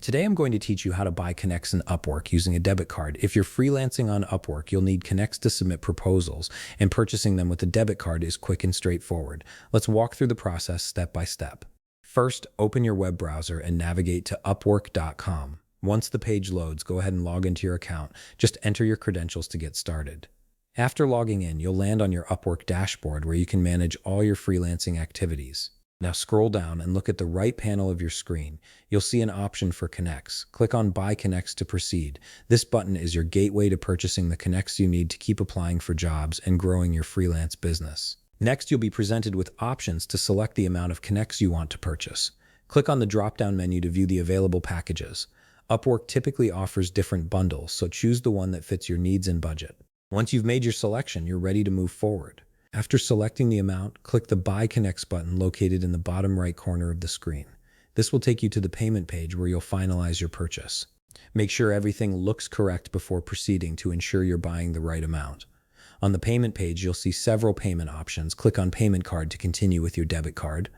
Today I'm going to teach you how to buy connects in Upwork using a debit card. If you're freelancing on Upwork, you'll need connects to submit proposals, and purchasing them with a debit card is quick and straightforward. Let's walk through the process step by step. First, open your web browser and navigate to upwork.com. Once the page loads, go ahead and log into your account. Just enter your credentials to get started. After logging in, you'll land on your Upwork dashboard where you can manage all your freelancing activities. Now scroll down and look at the right panel of your screen. You'll see an option for connects. Click on Buy Connects to proceed. This button is your gateway to purchasing the connects you need to keep applying for jobs and growing your freelance business. Next, you'll be presented with options to select the amount of connects you want to purchase. Click on the drop-down menu to view the available packages. Upwork typically offers different bundles, so choose the one that fits your needs and budget. Once you've made your selection, you're ready to move forward. After selecting the amount, click the Buy Connects button located in the bottom right corner of the screen. This will take you to the payment page where you'll finalize your purchase. Make sure everything looks correct before proceeding to ensure you're buying the right amount. On the payment page, you'll see several payment options. Click on Payment Card to continue with your debit card.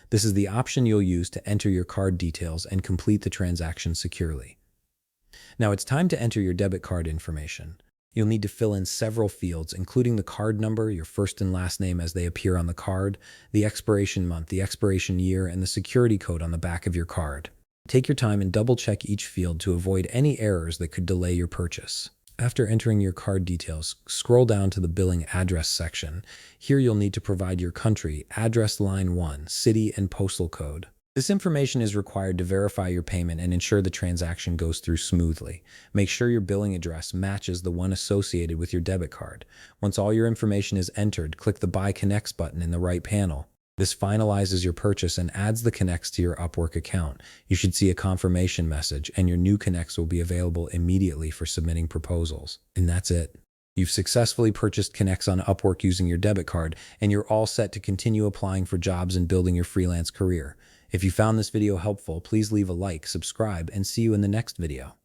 This is the option you'll use to enter your card details and complete the transaction securely. Now it's time to enter your debit card information. You'll need to fill in several fields, including the card number, your first and last name as they appear on the card, the expiration month, the expiration year, and the security code on the back of your card. Take your time and double-check each field to avoid any errors that could delay your purchase. After entering your card details, scroll down to the billing address section. Here you'll need to provide your country, address line 1, city, and postal code. This information is required to verify your payment and ensure the transaction goes through smoothly. Make sure your billing address matches the one associated with your debit card. Once all your information is entered, click the Buy Connects button in the right panel. This finalizes your purchase and adds the connects to your Upwork account. You should see a confirmation message, and your new connects will be available immediately for submitting proposals. And that's it. You've successfully purchased connects on Upwork using your debit card, and you're all set to continue applying for jobs and building your freelance career. If you found this video helpful, please leave a like, subscribe, and see you in the next video.